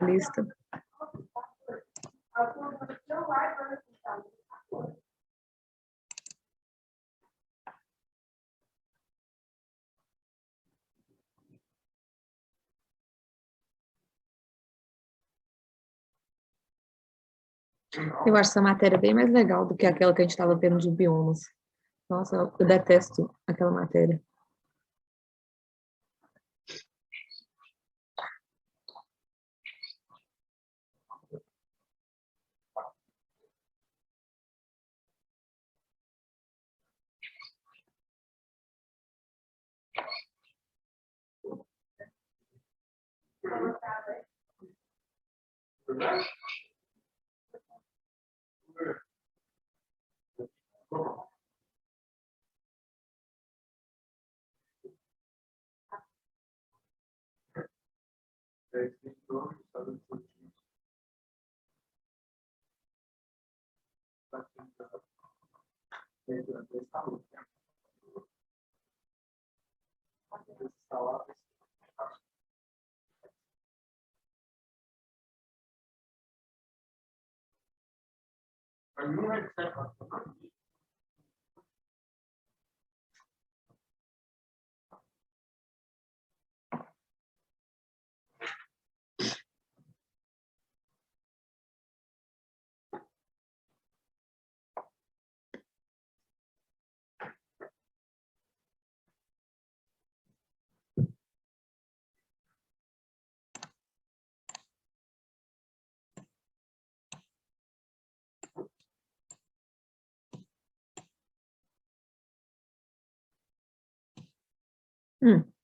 lista. Eu acho essa matéria bem mais legal do que aquela que a gente estava vendo de biomas. Nossa, eu detesto aquela matéria.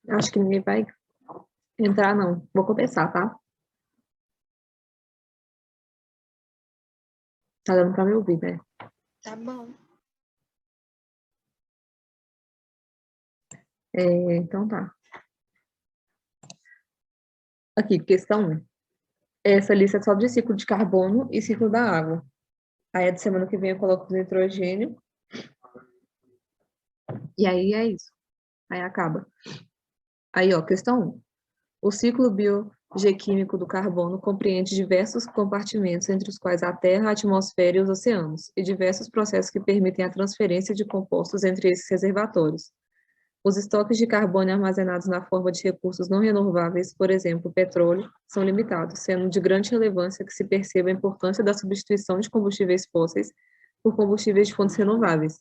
Acho que ninguém vai entrar, não. Vou começar, tá? Tá dando pra me ouvir, né? Tá bom. Então tá. Aqui, questão 1. Essa lista é só de ciclo de carbono e ciclo da água. Aí, a de semana que vem, eu coloco o nitrogênio. E aí, é isso. Aí, acaba. Aí, ó, questão 1. O ciclo biogeoquímico do carbono compreende diversos compartimentos, entre os quais a Terra, a atmosfera e os oceanos, e diversos processos que permitem a transferência de compostos entre esses reservatórios. Os estoques de carbono armazenados na forma de recursos não renováveis, por exemplo, o petróleo, são limitados, sendo de grande relevância que se perceba a importância da substituição de combustíveis fósseis por combustíveis de fontes renováveis.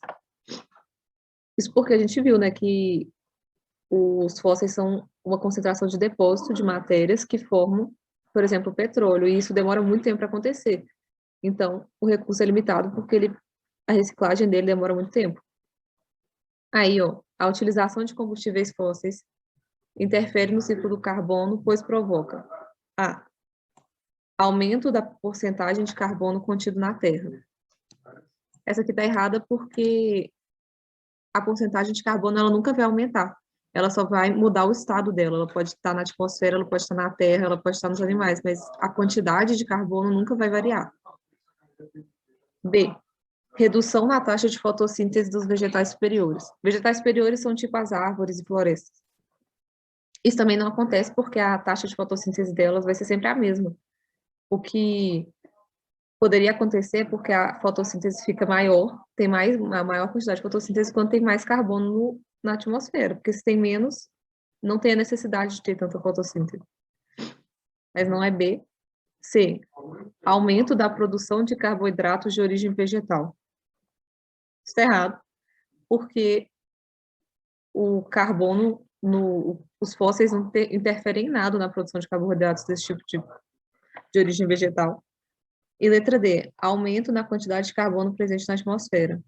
Isso porque a gente viu, né, que os fósseis são uma concentração de depósito de matérias que formam, por exemplo, o petróleo, e isso demora muito tempo para acontecer. Então, o recurso é limitado porque a reciclagem dele demora muito tempo. Aí, ó, a utilização de combustíveis fósseis interfere no ciclo do carbono, pois provoca a. Aumento da porcentagem de carbono contido na Terra. Essa aqui está errada porque a porcentagem de carbono ela nunca vai aumentar. Ela só vai mudar o estado dela. Ela pode estar na atmosfera, ela pode estar na Terra, ela pode estar nos animais, mas a quantidade de carbono nunca vai variar. B. Redução na taxa de fotossíntese dos vegetais superiores. Vegetais superiores são tipo as árvores e florestas. Isso também não acontece porque a taxa de fotossíntese delas vai ser sempre a mesma. O que poderia acontecer porque a fotossíntese fica maior, tem uma maior quantidade de fotossíntese quando tem mais carbono na atmosfera, porque se tem menos, não tem a necessidade de ter tanta fotossíntese. Mas não é B. C. Aumento da produção de carboidratos de origem vegetal. Isso é errado, porque o carbono, os fósseis não interferem em nada na produção de carboidratos desse tipo de origem vegetal. E letra D, aumento na quantidade de carbono presente na atmosfera.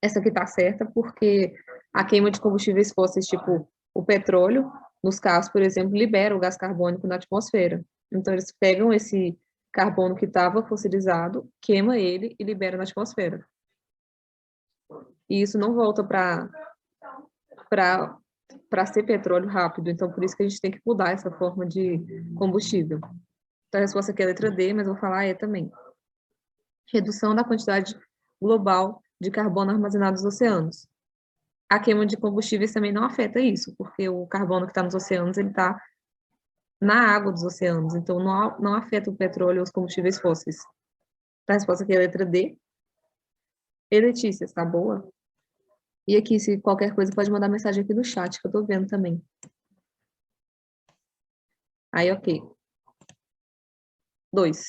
Essa aqui está certa porque a queima de combustíveis fósseis, tipo o petróleo, nos carros, por exemplo, libera o gás carbônico na atmosfera. Então, eles pegam esse carbono que estava fossilizado, queima ele e libera na atmosfera. E isso não volta para ser petróleo rápido, então por isso que a gente tem que mudar essa forma de combustível. Então a resposta aqui é a letra D, mas vou falar E também. Redução da quantidade global de carbono armazenado nos oceanos. A queima de combustíveis também não afeta isso, porque o carbono que está nos oceanos, ele está na água dos oceanos, então não afeta o petróleo ou os combustíveis fósseis. A resposta aqui é a letra D. E Letícia, está boa? E aqui, se qualquer coisa, pode mandar mensagem aqui no chat, que eu tô vendo também. Aí, ok. 2.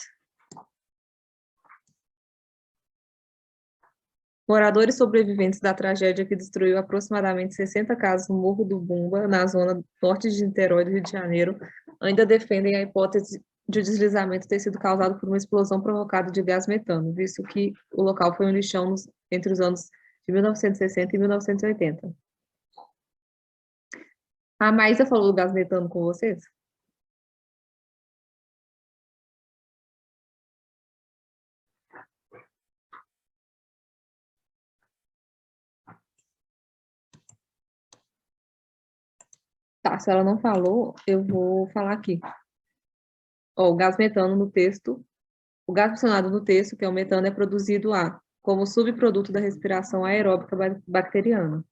Moradores sobreviventes da tragédia que destruiu aproximadamente 60 casas no Morro do Bumba, na zona norte de Niterói, do Rio de Janeiro, ainda defendem a hipótese de o deslizamento ter sido causado por uma explosão provocada de gás metano, visto que o local foi um lixão entre os anos de 1960 e 1980. A Maísa falou do gás metano com vocês? Tá, se ela não falou, eu vou falar aqui. Ó, o gás metano no texto, o gás mencionado no texto, que é o metano, é produzido como subproduto da respiração aeróbica bacteriana.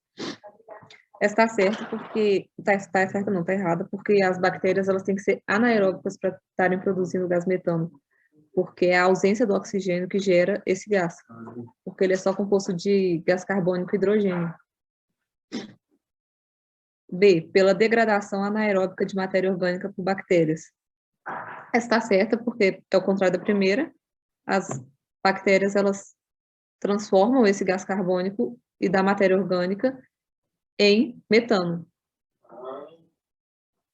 Está certo porque, está certo não, está errado, porque as bactérias elas têm que ser anaeróbicas para estarem produzindo gás metano, porque é a ausência do oxigênio que gera esse gás, porque ele é só composto de gás carbônico e hidrogênio. B, pela degradação anaeróbica de matéria orgânica por bactérias. Essa está certa porque é o contrário da primeira, as bactérias elas transformam esse gás carbônico e da matéria orgânica em metano.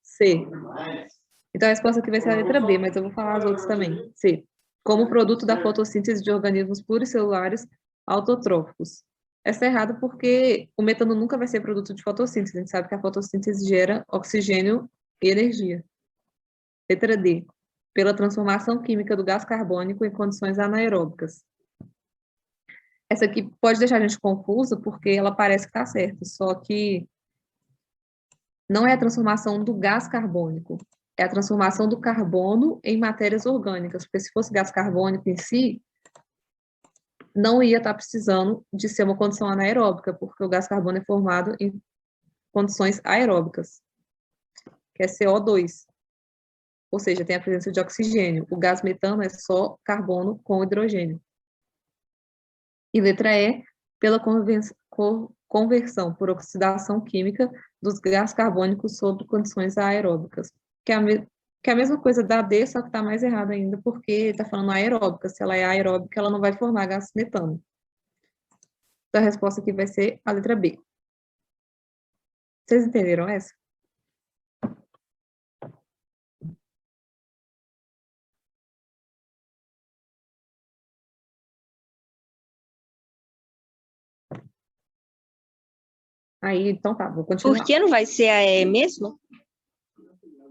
C. Então a resposta aqui vai ser a letra B, mas eu vou falar as outras também. C. Como produto da fotossíntese de organismos pluricelulares autotróficos. Essa é errada porque o metano nunca vai ser produto de fotossíntese. A gente sabe que a fotossíntese gera oxigênio e energia. Letra D. Pela transformação química do gás carbônico em condições anaeróbicas. Essa aqui pode deixar a gente confusa porque ela parece que está certa, só que não é a transformação do gás carbônico, é a transformação do carbono em matérias orgânicas, porque se fosse gás carbônico em si, não ia estar precisando de ser uma condição anaeróbica, porque o gás carbônico é formado em condições aeróbicas, que é CO2, ou seja, tem a presença de oxigênio. O gás metano é só carbono com hidrogênio. E letra E, pela conversão por oxidação química dos gás carbônicos sob condições aeróbicas, que é a mesma coisa da D, só que está mais errado ainda, porque está falando aeróbica. Se ela é aeróbica, ela não vai formar gás metano. Então, a resposta aqui vai ser a letra B. Vocês entenderam essa? Aí, então tá, vou continuar. Por que não vai ser a E mesmo?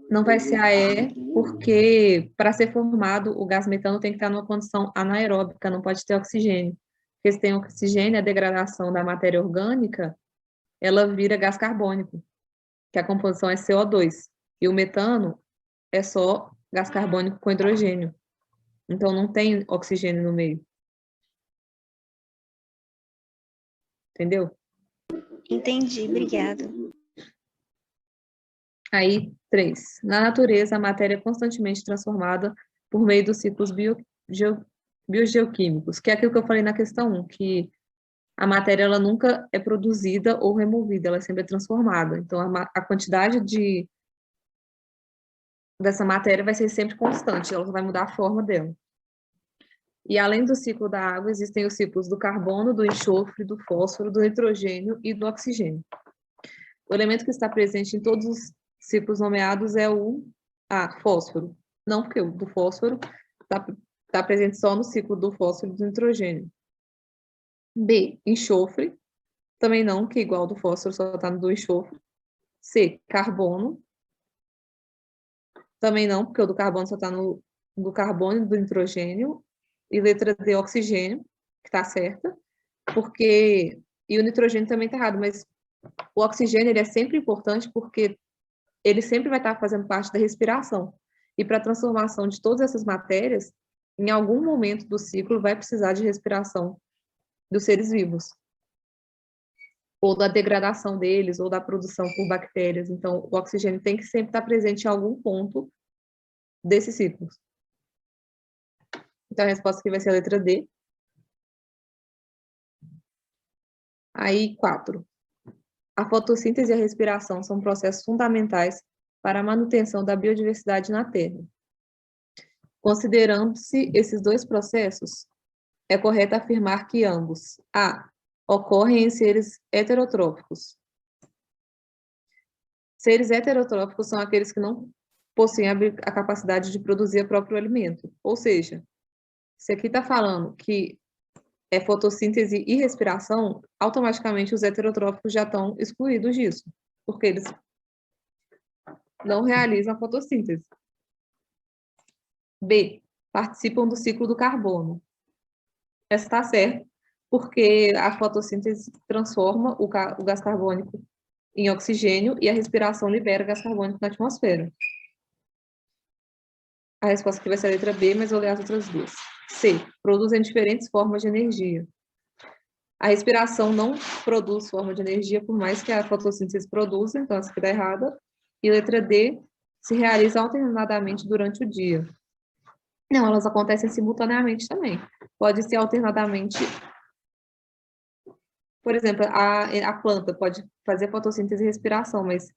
Não vai ser a E, porque para ser formado, o gás metano tem que estar numa condição anaeróbica, não pode ter oxigênio. Porque se tem oxigênio, a degradação da matéria orgânica, ela vira gás carbônico, que a composição é CO2. E o metano é só gás carbônico com hidrogênio. Então, não tem oxigênio no meio. Entendeu? Entendi, obrigada. Aí, 3. Na natureza, a matéria é constantemente transformada por meio dos ciclos biogeoquímicos, que é aquilo que eu falei na questão 1, que a matéria ela nunca é produzida ou removida, ela sempre é transformada. Então, a quantidade dessa matéria vai ser sempre constante, ela vai mudar a forma dela. E além do ciclo da água, existem os ciclos do carbono, do enxofre, do fósforo, do nitrogênio e do oxigênio. O elemento que está presente em todos os ciclos nomeados é o fósforo. Não, porque o do fósforo está presente só no ciclo do fósforo e do nitrogênio. B, enxofre. Também não, que igual ao do fósforo, só está no do enxofre. C, carbono. Também não, porque o do carbono só está no do carbono e do nitrogênio. E letra D, oxigênio, que está certa. Porque... E o nitrogênio também está errado, mas o oxigênio ele é sempre importante porque ele sempre vai estar fazendo parte da respiração. E para a transformação de todas essas matérias, em algum momento do ciclo vai precisar de respiração dos seres vivos. Ou da degradação deles, ou da produção por bactérias. Então, o oxigênio tem que sempre estar presente em algum ponto desses ciclos. Então, a resposta aqui vai ser a letra D. Aí, 4. A fotossíntese e a respiração são processos fundamentais para a manutenção da biodiversidade na Terra. Considerando-se esses dois processos, é correto afirmar que ambos: A. Ocorrem em seres heterotróficos. Seres heterotróficos são aqueles que não possuem a capacidade de produzir o próprio alimento. Ou seja, se aqui está falando que é fotossíntese e respiração, automaticamente os heterotróficos já estão excluídos disso, porque eles não realizam a fotossíntese. B. Participam do ciclo do carbono. Essa está certo, porque a fotossíntese transforma o gás carbônico em oxigênio e a respiração libera gás carbônico na atmosfera. A resposta aqui vai ser a letra B, mas vou ler as outras duas. C. Produzem diferentes formas de energia. A respiração não produz forma de energia, por mais que a fotossíntese produza, então essa aqui está errada. E letra D. Se realiza alternadamente durante o dia. Não, elas acontecem simultaneamente também. Pode ser alternadamente. Por exemplo, a planta pode fazer fotossíntese e respiração, mas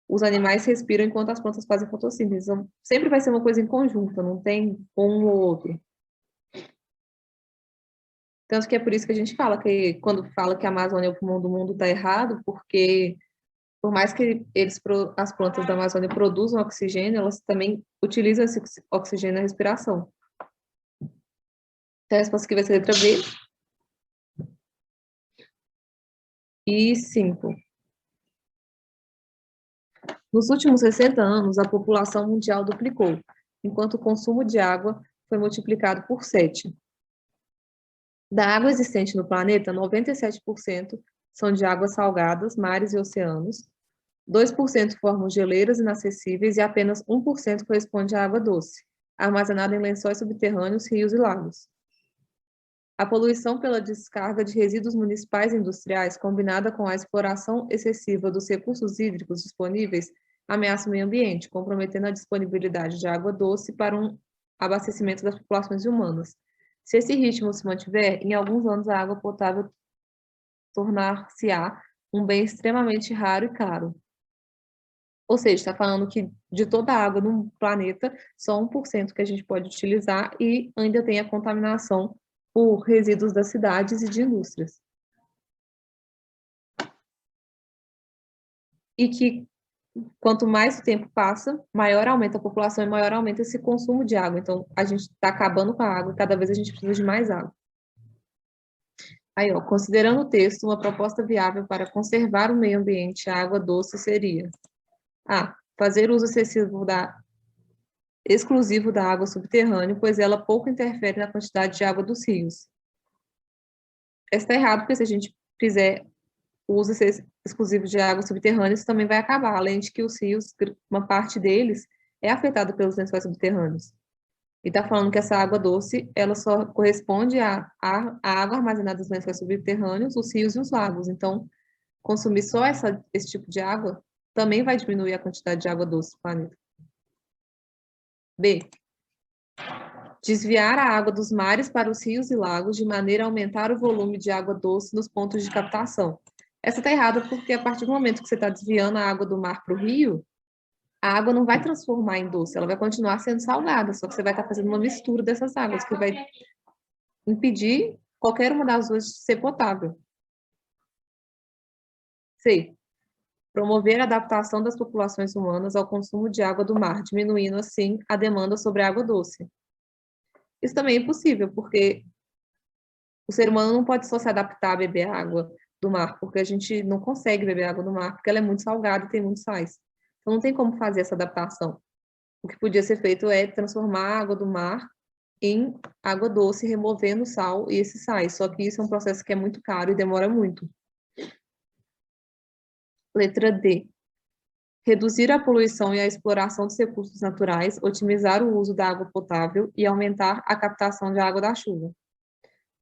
os animais respiram enquanto as plantas fazem fotossíntese. Então, sempre vai ser uma coisa em conjunto, não tem um ou outro. Tanto que é por isso que a gente fala que, quando fala que a Amazônia é o pulmão do mundo, está errado, porque por mais que as plantas da Amazônia produzam oxigênio, elas também utilizam esse oxigênio na respiração. Então, a resposta aqui vai ser a letra B. E 5. Nos últimos 60 anos, a população mundial duplicou, enquanto o consumo de água foi multiplicado por 7. Da água existente no planeta, 97% são de águas salgadas, mares e oceanos, 2% formam geleiras inacessíveis e apenas 1% corresponde à água doce, armazenada em lençóis subterrâneos, rios e lagos. A poluição pela descarga de resíduos municipais e industriais, combinada com a exploração excessiva dos recursos hídricos disponíveis, ameaça o meio ambiente, comprometendo a disponibilidade de água doce para um abastecimento das populações humanas. Se esse ritmo se mantiver, em alguns anos a água potável tornar-se-á um bem extremamente raro e caro. Ou seja, está falando que de toda a água no planeta, só 1% que a gente pode utilizar e ainda tem a contaminação por resíduos das cidades e de indústrias. E que, quanto mais o tempo passa, maior aumenta a população e maior aumenta esse consumo de água. Então, a gente está acabando com a água e cada vez a gente precisa de mais água. Aí, ó, considerando o texto, uma proposta viável para conservar o meio ambiente e a água doce seria: A. Fazer uso exclusivo da água subterrânea, pois ela pouco interfere na quantidade de água dos rios. Essa está errado, porque se a gente fizer o uso exclusivo de água subterrânea, isso também vai acabar, além de que os rios, uma parte deles, é afetada pelos lençóis subterrâneos. E está falando que essa água doce, ela só corresponde à água armazenada nos lençóis subterrâneos, os rios e os lagos. Então, consumir só esse tipo de água também vai diminuir a quantidade de água doce do planeta. B. Desviar a água dos mares para os rios e lagos de maneira a aumentar o volume de água doce nos pontos de captação. Essa está errada porque a partir do momento que você está desviando a água do mar para o rio, a água não vai transformar em doce, ela vai continuar sendo salgada, só que você vai estar fazendo uma mistura dessas águas, que vai impedir qualquer uma das duas de ser potável. C. Promover a adaptação das populações humanas ao consumo de água do mar, diminuindo, assim, a demanda sobre água doce. Isso também é impossível, porque o ser humano não pode só se adaptar a beber água do mar, porque a gente não consegue beber água do mar, porque ela é muito salgada e tem muitos sais. Então, não tem como fazer essa adaptação. O que podia ser feito é transformar a água do mar em água doce, removendo o sal e esses sais. Só que isso é um processo que é muito caro e demora muito. Letra D. Reduzir a poluição e a exploração dos recursos naturais, otimizar o uso da água potável e aumentar a captação de água da chuva.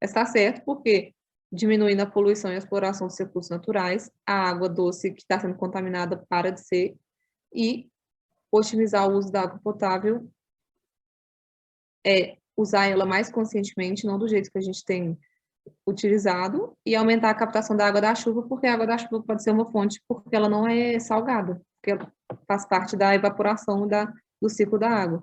Está certo porque, diminuindo a poluição e a exploração dos recursos naturais, a água doce que está sendo contaminada para de ser, e otimizar o uso da água potável é usar ela mais conscientemente, não do jeito que a gente tem utilizado, e aumentar a captação da água da chuva, porque a água da chuva pode ser uma fonte, porque ela não é salgada, porque ela faz parte da evaporação do ciclo da água.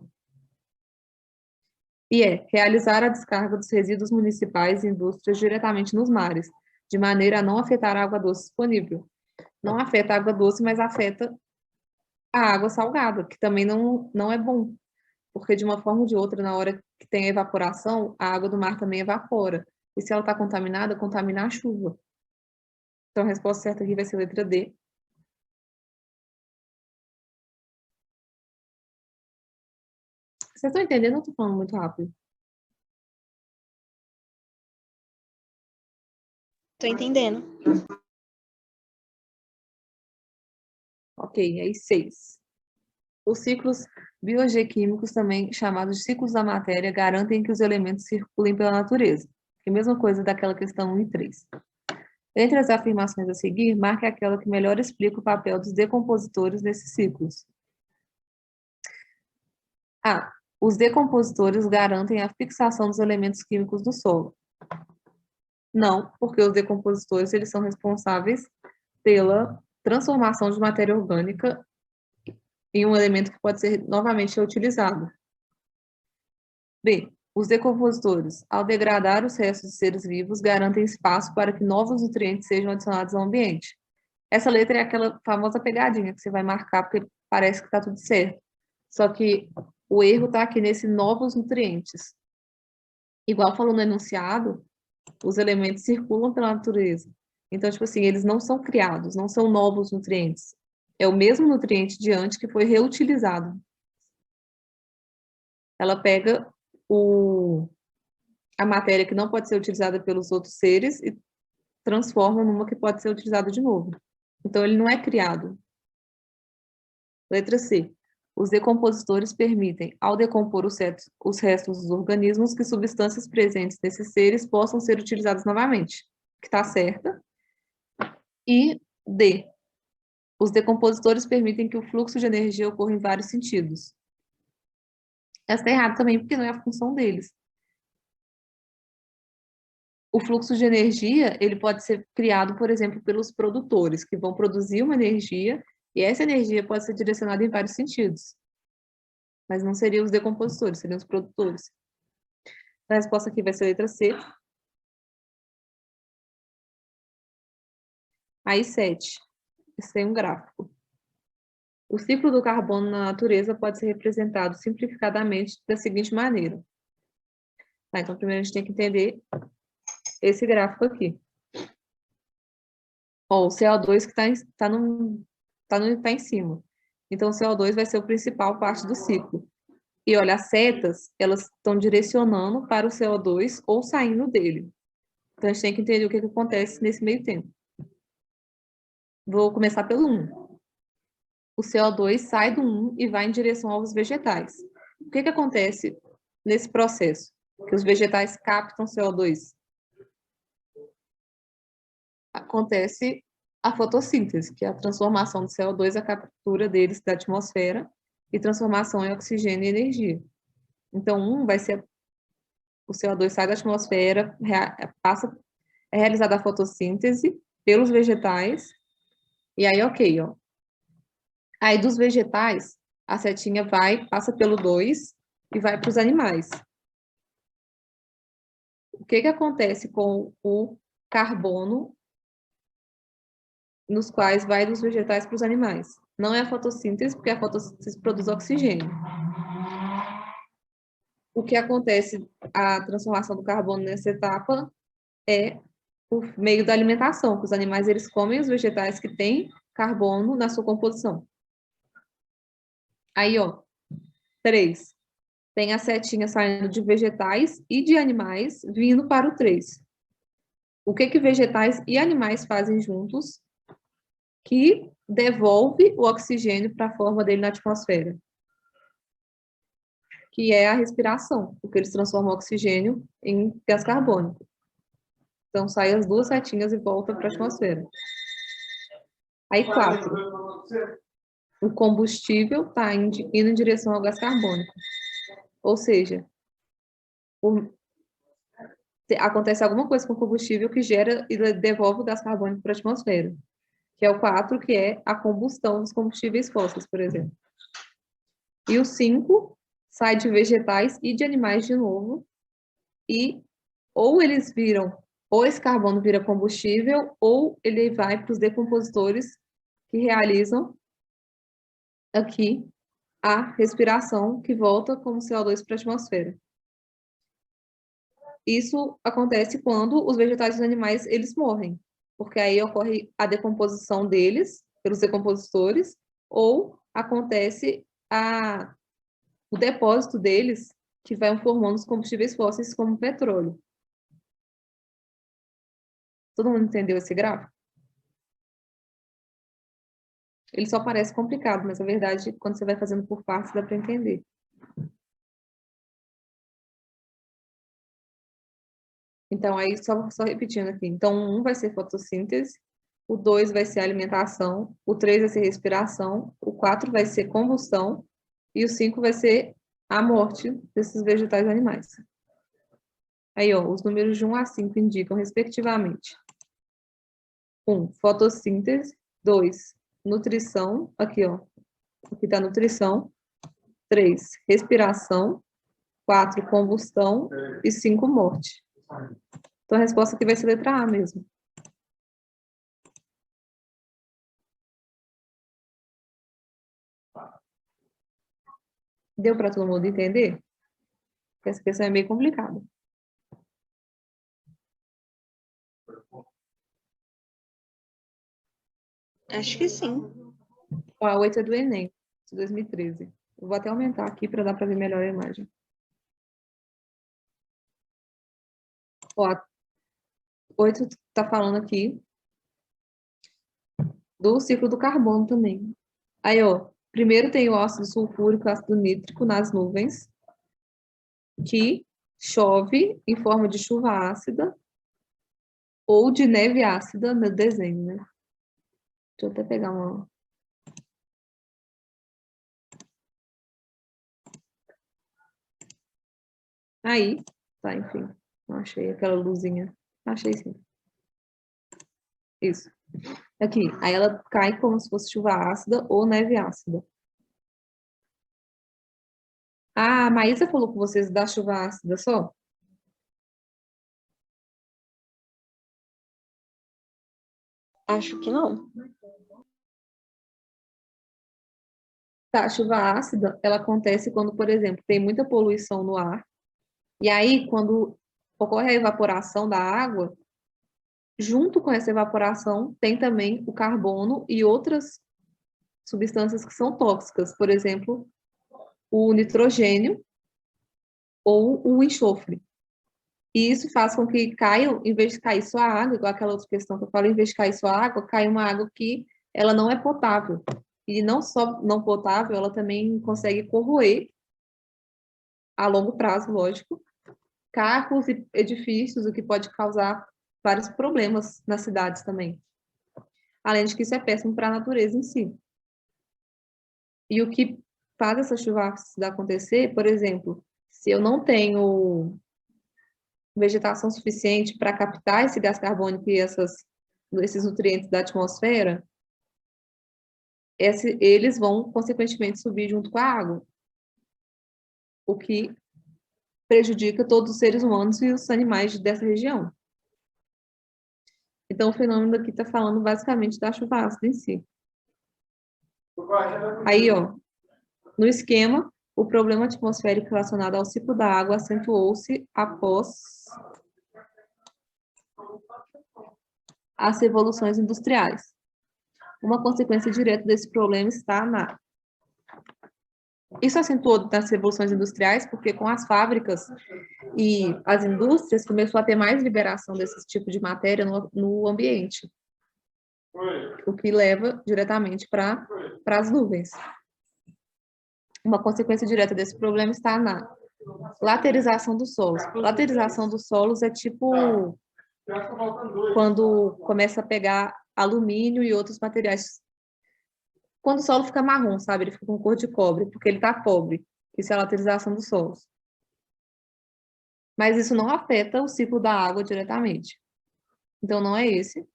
E realizar a descarga dos resíduos municipais e indústrias diretamente nos mares, de maneira a não afetar a água doce disponível. Não afeta a água doce, mas afeta a água salgada, que também não é bom, porque de uma forma ou de outra, na hora que tem a evaporação, a água do mar também evapora. E se ela está contaminada, contamina a chuva. Então, a resposta certa aqui vai ser a letra D. Vocês estão entendendo? Eu estou falando muito rápido. Estou entendendo. Ok, aí 6. Os ciclos biogeoquímicos, também chamados de ciclos da matéria, garantem que os elementos circulem pela natureza. É a mesma coisa daquela questão 1 e 3. Entre as afirmações a seguir, marque aquela que melhor explica o papel dos decompositores nesses ciclos. A. Os decompositores garantem a fixação dos elementos químicos do solo. Não, porque os decompositores eles são responsáveis pela transformação de matéria orgânica em um elemento que pode ser novamente reutilizado. B. Os decompositores, ao degradar os restos de seres vivos, garantem espaço para que novos nutrientes sejam adicionados ao ambiente. Essa letra é aquela famosa pegadinha que você vai marcar porque parece que está tudo certo. Só que o erro está aqui nesse novos nutrientes. Igual falou no enunciado, os elementos circulam pela natureza. Então, tipo assim, eles não são criados, não são novos nutrientes. É o mesmo nutriente de antes que foi reutilizado. Ela pega a matéria que não pode ser utilizada pelos outros seres e transforma numa que pode ser utilizada de novo. Então, ele não é criado. Letra C. Os decompositores permitem, ao decompor os restos dos organismos, que substâncias presentes nesses seres possam ser utilizadas novamente. Que está certa. E D. Os decompositores permitem que o fluxo de energia ocorra em vários sentidos. Essa está errada também, porque não é a função deles. O fluxo de energia, ele pode ser criado, por exemplo, pelos produtores, que vão produzir uma energia, e essa energia pode ser direcionada em vários sentidos. Mas não seriam os decompositores, seriam os produtores. A resposta aqui vai ser a letra C. Aí, 7. Esse tem um gráfico. O ciclo do carbono na natureza pode ser representado simplificadamente da seguinte maneira. Tá, então, primeiro a gente tem que entender esse gráfico aqui. Ó, o CO2 que tá em cima. Então, o CO2 vai ser o principal parte do ciclo. E olha, as setas, elas estão direcionando para o CO2 ou saindo dele. Então, a gente tem que entender o que acontece nesse meio tempo. Vou começar pelo 1. O CO2 sai do 1 e vai em direção aos vegetais. O que acontece nesse processo? Que os vegetais captam CO2. Acontece a fotossíntese, que é a transformação do CO2, a captura deles da atmosfera e transformação em oxigênio e energia. Então, vai ser o CO2 sai da atmosfera, é realizada a fotossíntese pelos vegetais, e aí, ok, ó. Aí, dos vegetais, a setinha passa pelo 2 e vai para os animais. O que acontece com o carbono nos quais vai dos vegetais para os animais? Não é a fotossíntese, porque a fotossíntese produz oxigênio. O que acontece, a transformação do carbono nessa etapa é por meio da alimentação, que os animais eles comem os vegetais que têm carbono na sua composição. Aí, ó, 3. Tem a setinha saindo de vegetais e de animais vindo para o 3. O que vegetais e animais fazem juntos que devolve o oxigênio para a forma dele na atmosfera? Que é a respiração, porque eles transformam o oxigênio em gás carbônico. Então, sai as duas setinhas e volta para a atmosfera. Aí, 4. O combustível está indo em direção ao gás carbônico. Ou seja, acontece alguma coisa com o combustível que gera e devolve o gás carbônico para a atmosfera, que é o 4, que é a combustão dos combustíveis fósseis, por exemplo. E o 5 sai de vegetais e de animais de novo, e ou eles viram, ou esse carbono vira combustível, ou ele vai para os decompositores que realizam aqui a respiração, que volta como CO2 para a atmosfera. Isso acontece quando os vegetais e os animais, eles morrem, porque aí ocorre a decomposição deles pelos decompositores, ou acontece o depósito deles, que vai formando os combustíveis fósseis como petróleo. Todo mundo entendeu esse gráfico? Ele só parece complicado, mas a verdade, quando você vai fazendo por partes, dá para entender. Então, aí, só repetindo aqui. Então, o 1 vai ser fotossíntese, o 2 vai ser alimentação, o 3 vai ser respiração, o 4 vai ser combustão, e o 5 vai ser a morte desses vegetais e animais. Aí, ó, os números de 1 a 5 indicam, respectivamente, 1, fotossíntese, 2, nutrição, aqui, ó, aqui está nutrição, 3, respiração, 4, combustão e 5, morte. Então, a resposta aqui vai ser letra A mesmo. Deu para todo mundo entender? Porque essa questão é meio complicada. Acho que sim. Ó, a 8 é do Enem, de 2013. Eu vou até aumentar aqui para dar para ver melhor a imagem. Ó, a 8 está falando aqui do ciclo do carbono também. Aí, ó, primeiro tem o ácido sulfúrico e o ácido nítrico nas nuvens, que chove em forma de chuva ácida ou de neve ácida no desenho, né? Deixa eu até pegar uma... Aí, tá, enfim. Não achei aquela luzinha. Achei sim. Isso. Aqui, aí ela cai como se fosse chuva ácida ou neve ácida. A Maísa falou com vocês da chuva ácida só? Acho que não. Tá, a chuva ácida, ela acontece quando, por exemplo, tem muita poluição no ar, e aí, quando ocorre a evaporação da água, junto com essa evaporação, tem também o carbono e outras substâncias que são tóxicas, por exemplo, o nitrogênio ou o enxofre. E isso faz com que caia, em vez de cair só a água, igual aquela outra questão que eu falei, em vez de cair só a água, cai uma água que ela não é potável. E não só não potável, ela também consegue corroer, a longo prazo, lógico, carros e edifícios, o que pode causar vários problemas nas cidades também. Além de que isso é péssimo para a natureza em si. E o que faz essa chuva ácida acontecer, por exemplo, se eu não tenho vegetação suficiente para captar esse gás carbônico e esses nutrientes da atmosfera, eles vão, consequentemente, subir junto com a água, o que prejudica todos os seres humanos e os animais dessa região. Então, o fenômeno aqui está falando basicamente da chuva ácida em si. Aí, ó, no esquema, o problema atmosférico relacionado ao ciclo da água acentuou-se após as revoluções industriais. Uma consequência direta desse problema está na... Isso acentuou nas revoluções industriais, porque com as fábricas e as indústrias começou a ter mais liberação desse tipo de matéria no ambiente, o que leva diretamente para as nuvens. Uma consequência direta desse problema está na laterização dos solos. Laterização dos solos é tipo quando começa a pegar alumínio e outros materiais. Quando o solo fica marrom, sabe? Ele fica com cor de cobre, porque ele está pobre. Isso é a laterização dos solos. Mas isso não afeta o ciclo da água diretamente. Então, não é esse.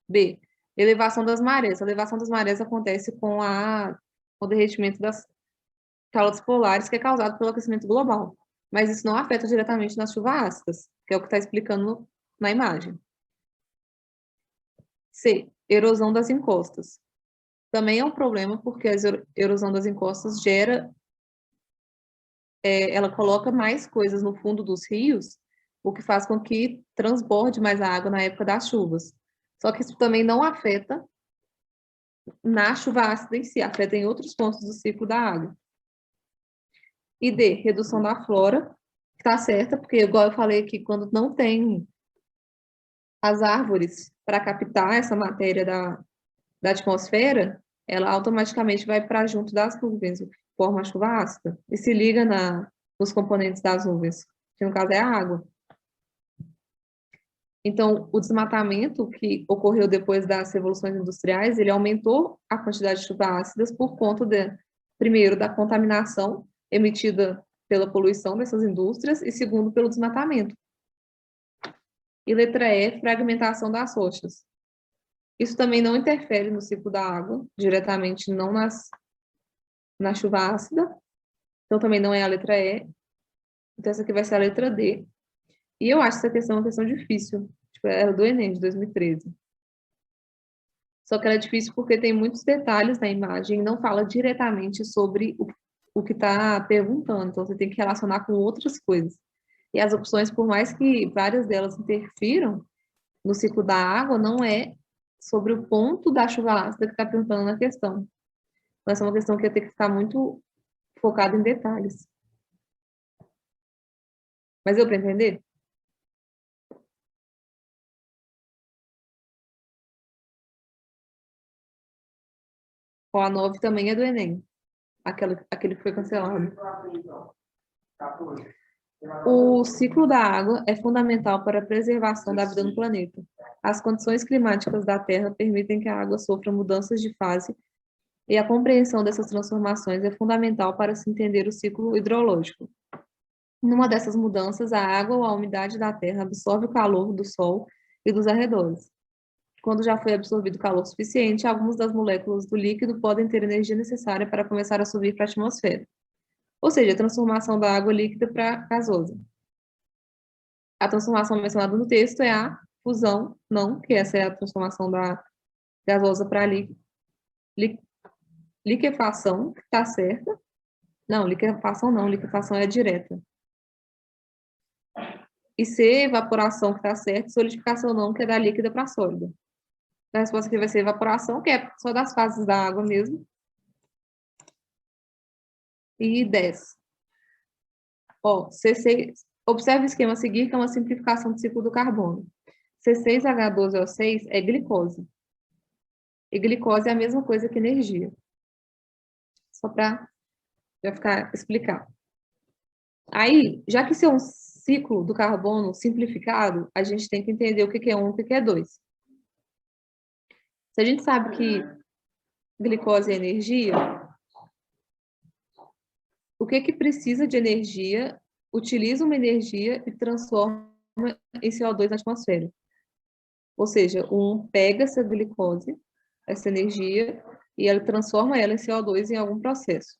B, elevação das marés. A elevação das marés acontece com o derretimento das calotas polares, que é causado pelo aquecimento global. Mas isso não afeta diretamente nas chuvas ácidas, que é o que está explicando na imagem. C, erosão das encostas. Também é um problema porque a erosão das encostas ela coloca mais coisas no fundo dos rios, o que faz com que transborde mais a água na época das chuvas. Só que isso também não afeta na chuva ácida em si, afeta em outros pontos do ciclo da água. E D, redução da flora, que está certa, porque igual eu falei aqui, quando não tem as árvores para captar essa matéria da atmosfera, ela automaticamente vai para junto das nuvens, o que forma a chuva ácida, e se liga nos componentes das nuvens, que no caso é a água. Então, o desmatamento que ocorreu depois das revoluções industriais, ele aumentou a quantidade de chuvas ácidas por conta, primeiro, da contaminação emitida pela poluição dessas indústrias e, segundo, pelo desmatamento. E letra E, fragmentação das rochas. Isso também não interfere no ciclo da água, diretamente não na chuva ácida. Então, também não é a letra E. Então, essa aqui vai ser a letra D. E eu acho essa questão uma questão difícil. Tipo, era do Enem, de 2013. Só que ela é difícil porque tem muitos detalhes na imagem e não fala diretamente sobre o que está perguntando. Então, você tem que relacionar com outras coisas. E as opções, por mais que várias delas interfiram no ciclo da água, não é sobre o ponto da chuva ácida que está perguntando na questão. Então, essa é uma questão que ia ter que ficar muito focada em detalhes. Mas deu para entender? O A9 também é do Enem. Aquele que foi cancelado. O ciclo da água é fundamental para a preservação da vida no planeta. As condições climáticas da Terra permitem que a água sofra mudanças de fase e a compreensão dessas transformações é fundamental para se entender o ciclo hidrológico. Numa dessas mudanças, a água ou a umidade da Terra absorve o calor do Sol e dos arredores. Quando já foi absorvido calor suficiente, algumas das moléculas do líquido podem ter energia necessária para começar a subir para a atmosfera. Ou seja, a transformação da água líquida para gasosa. A transformação mencionada no texto é a fusão, não, que essa é a transformação da gasosa para liquefação, que está certa. Não, liquefação não, liquefação é direta. E C, evaporação, que está certa, solidificação não, que é da líquida para sólida. A resposta aqui vai ser evaporação, que é só das fases da água mesmo. E 10. Ó, C6, observe o esquema a seguir, que é uma simplificação do ciclo do carbono. C6H12O6 é glicose. E glicose é a mesma coisa que energia. Só para explicar. Aí, já que isso é um ciclo do carbono simplificado, a gente tem que entender o que é um e o que é dois. Se a gente sabe que glicose é energia, o que precisa de energia, utiliza uma energia e transforma em CO2 na atmosfera. Ou seja, um pega essa glicose, essa energia, e ela transforma ela em CO2 em algum processo.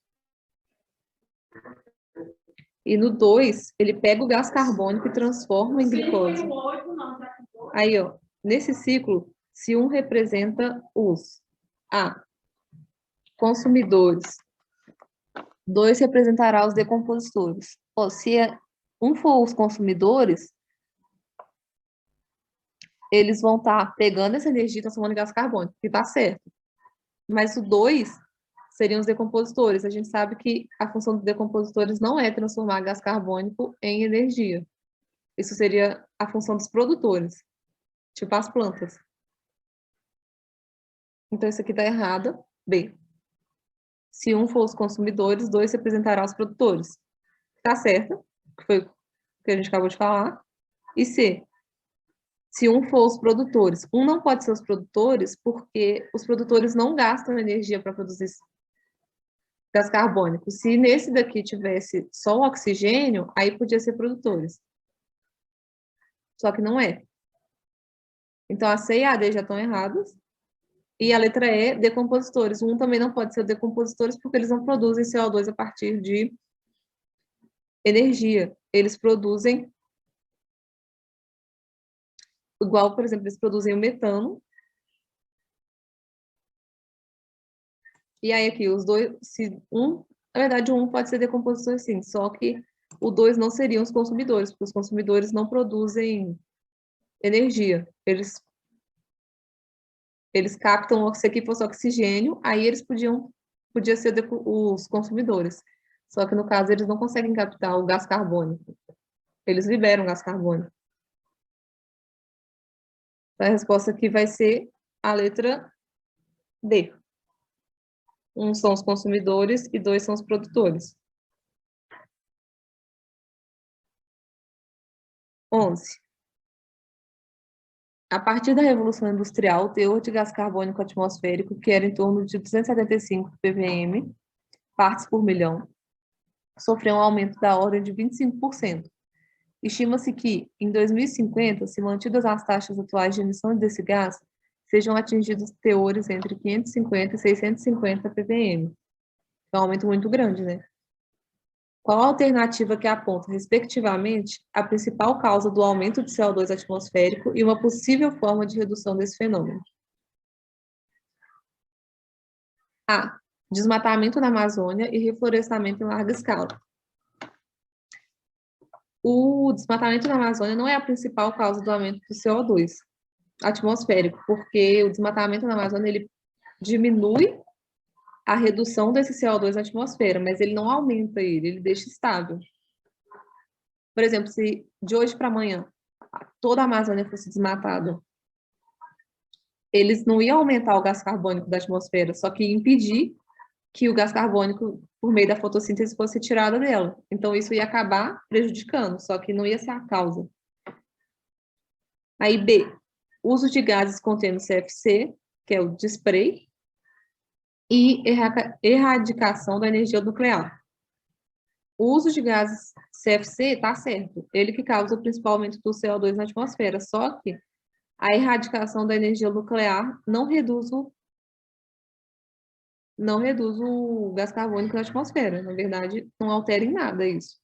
E no 2, ele pega o gás carbônico e transforma em glicose. Aí, ó, nesse ciclo, se um representa os A, consumidores, 2 representará os decompositores. Ó, se um for os consumidores, eles vão estar pegando essa energia e transformando em gás carbônico, que está certo. Mas o 2 seriam os decompositores. A gente sabe que a função dos decompositores não é transformar gás carbônico em energia. Isso seria a função dos produtores, tipo as plantas. Então, isso aqui está errado. B. Se um for os consumidores, 2 representará os produtores. Está certo, que foi o que a gente acabou de falar. E C. Se um for os produtores. Um não pode ser os produtores porque os produtores não gastam energia para produzir gás carbônico. Se nesse daqui tivesse só o oxigênio, aí podia ser produtores. Só que não é. Então, a C e a D já estão erradas. E a letra E, decompositores. O 1 também não pode ser decompositores porque eles não produzem CO2 a partir de energia. Eles produzem, igual, por exemplo, eles produzem o metano. E aí aqui, os dois, se um, na verdade, o 1 pode ser decompositor sim, só que o 2 não seriam os consumidores, porque os consumidores não produzem energia. Eles captam, se aqui fosse oxigênio, aí eles podia ser os consumidores. Só que no caso eles não conseguem captar o gás carbônico. Eles liberam o gás carbônico. A resposta aqui vai ser a letra D. Um são os consumidores e 2 são os produtores. 11. A partir da Revolução Industrial, o teor de gás carbônico atmosférico, que era em torno de 275 ppm, partes por milhão, sofreu um aumento da ordem de 25%. Estima-se que, em 2050, se mantidas as taxas atuais de emissão desse gás, sejam atingidos teores entre 550 e 650 ppm. É um aumento muito grande, né? Qual a alternativa que aponta, respectivamente, a principal causa do aumento de CO2 atmosférico e uma possível forma de redução desse fenômeno? A. Desmatamento na Amazônia e reflorestamento em larga escala. O desmatamento na Amazônia não é a principal causa do aumento do CO2 atmosférico, porque o desmatamento na Amazônia ele diminui a redução desse CO2 na atmosfera, mas ele não aumenta ele deixa estável. Por exemplo, se de hoje para amanhã toda a Amazônia fosse desmatada, eles não iam aumentar o gás carbônico da atmosfera, só que impedir que o gás carbônico, por meio da fotossíntese, fosse tirado dela. Então, isso ia acabar prejudicando, só que não ia ser a causa. Aí, B, uso de gases contendo CFC, que é o de spray, e erradicação da energia nuclear. O uso de gases CFC está certo, ele que causa o principal aumento do CO2 na atmosfera, só que a erradicação da energia nuclear não reduz o gás carbônico na atmosfera. Na verdade, não altera em nada isso.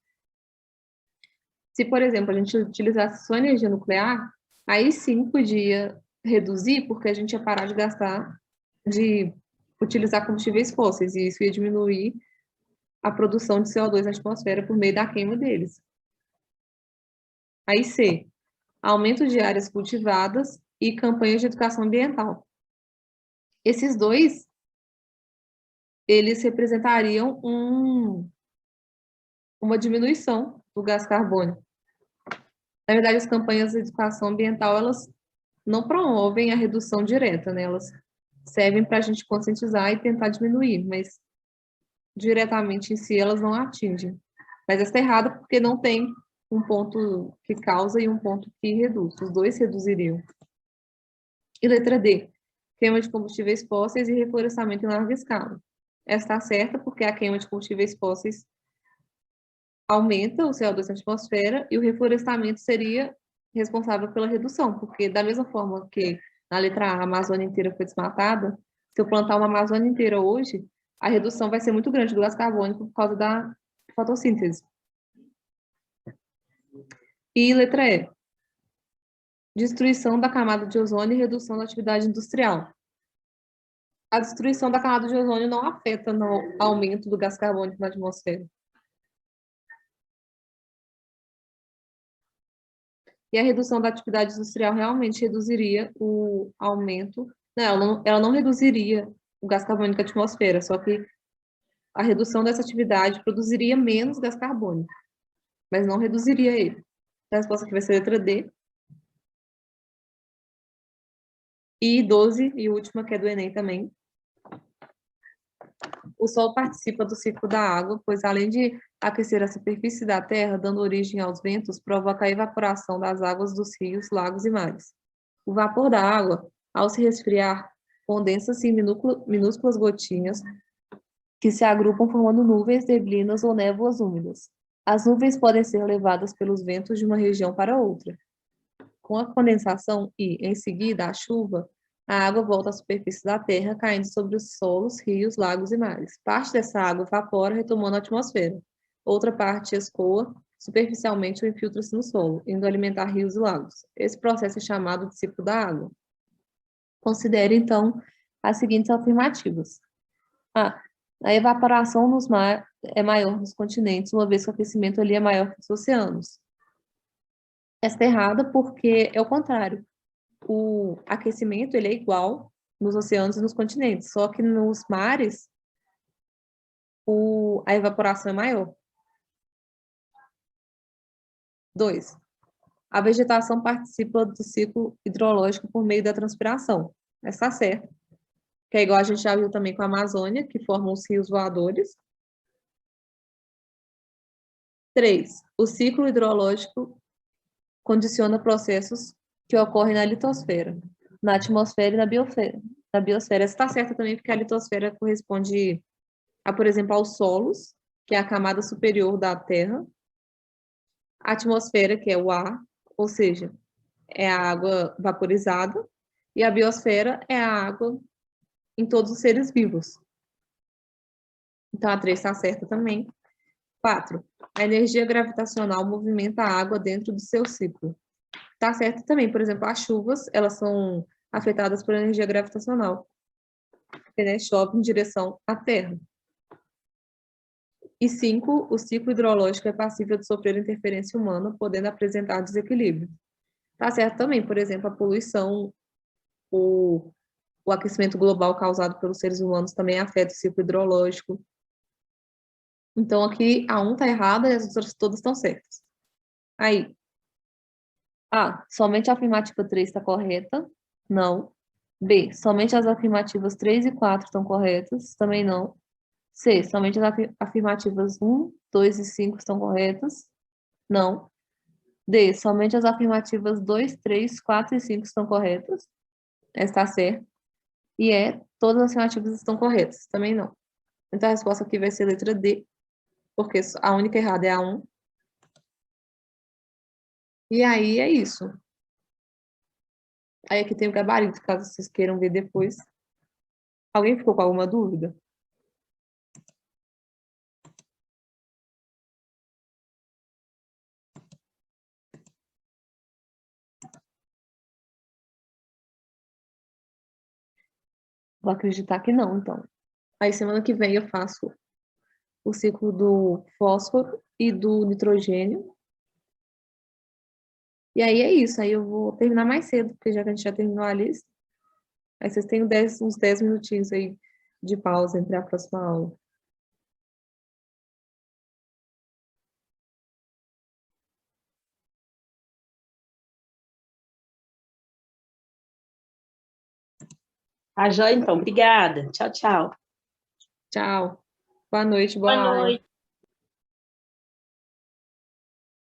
Se, por exemplo, a gente utilizasse só energia nuclear, aí sim podia reduzir, porque a gente ia parar de utilizar combustíveis fósseis, e isso ia diminuir a produção de CO2 na atmosfera por meio da queima deles. Aí C, aumento de áreas cultivadas e campanhas de educação ambiental. Esses dois, eles representariam uma diminuição do gás carbônico. Na verdade, as campanhas de educação ambiental, elas não promovem a redução direta, né? Elas servem para a gente conscientizar e tentar diminuir, mas diretamente em si elas não atingem. Mas essa está errada porque não tem um ponto que causa e um ponto que reduz. Os dois reduziriam. E letra D, queima de combustíveis fósseis e reflorestamento em larga escala. Essa está certa porque a queima de combustíveis fósseis aumenta o CO2 na atmosfera e o reflorestamento seria responsável pela redução, porque da mesma forma que na letra A, a Amazônia inteira foi desmatada, se eu plantar uma Amazônia inteira hoje, a redução vai ser muito grande do gás carbônico por causa da fotossíntese. E letra E, destruição da camada de ozônio e redução da atividade industrial. A destruição da camada de ozônio não afeta no aumento do gás carbônico na atmosfera. E a redução da atividade industrial realmente reduziria o aumento. Não, ela não reduziria o gás carbônico na atmosfera, só que a redução dessa atividade produziria menos gás carbônico, mas não reduziria ele. A resposta aqui vai ser a letra D. E 12, e última, que é do Enem também. O Sol participa do ciclo da água, pois além de aquecer a superfície da Terra, dando origem aos ventos, provoca a evaporação das águas dos rios, lagos e mares. O vapor da água, ao se resfriar, condensa-se em minúsculas gotinhas que se agrupam formando nuvens, neblinas ou névoas úmidas. As nuvens podem ser levadas pelos ventos de uma região para outra. Com a condensação e, em seguida, a chuva, a água volta à superfície da Terra, caindo sobre os solos, rios, lagos e mares. Parte dessa água evapora, retomando a atmosfera. Outra parte escoa superficialmente ou infiltra-se no solo, indo alimentar rios e lagos. Esse processo é chamado de ciclo da água. Considere, então, as seguintes afirmativas. A. A evaporação nos mares é maior nos continentes, uma vez que o aquecimento ali é maior que nos oceanos. Esta é errada porque é o contrário. O aquecimento ele é igual nos oceanos e nos continentes, só que nos mares a evaporação é maior. 2. A vegetação participa do ciclo hidrológico por meio da transpiração. Essa está certo. Que é igual a gente já viu também com a Amazônia, que formam os rios voadores. 3. O ciclo hidrológico condiciona processos que ocorrem na litosfera, na atmosfera e na biosfera. Na biosfera. Essa está certa também, porque a litosfera corresponde a, por exemplo, aos solos, que é a camada superior da Terra, a atmosfera, que é o ar, ou seja, é a água vaporizada, e a biosfera é a água em todos os seres vivos. Então, a 3 está certa também. 4. A energia gravitacional movimenta a água dentro do seu ciclo. Está certo também. Por exemplo, as chuvas, elas são afetadas por energia gravitacional, porque, né, chove em direção à Terra. E 5, o ciclo hidrológico é passível de sofrer interferência humana, podendo apresentar desequilíbrio. Está certo também, por exemplo, a poluição, o aquecimento global causado pelos seres humanos também afeta o ciclo hidrológico. Então, aqui a 1 está errada e as outras todas estão certas. Aí, A, somente a afirmativa 3 está correta? Não. B, somente as afirmativas 3 e 4 estão corretas? Também não. C, somente as afirmativas 1, 2 e 5 estão corretas? Não. D, somente as afirmativas 2, 3, 4 e 5 estão corretas? Essa está certa. E todas as afirmativas estão corretas? Também não. Então, a resposta aqui vai ser a letra D, porque a única errada é a 1. E aí é isso. Aí aqui tem o gabarito, caso vocês queiram ver depois. Alguém ficou com alguma dúvida? Vou acreditar que não, então. Aí semana que vem eu faço o ciclo do fósforo e do nitrogênio. E aí é isso. Aí eu vou terminar mais cedo, porque já que a gente já terminou a lista. Aí vocês têm uns 10 minutinhos aí de pausa entre a próxima aula. Tá joia, então. Obrigada. Tchau, tchau. Tchau. Boa noite, boa Boa aula. noite.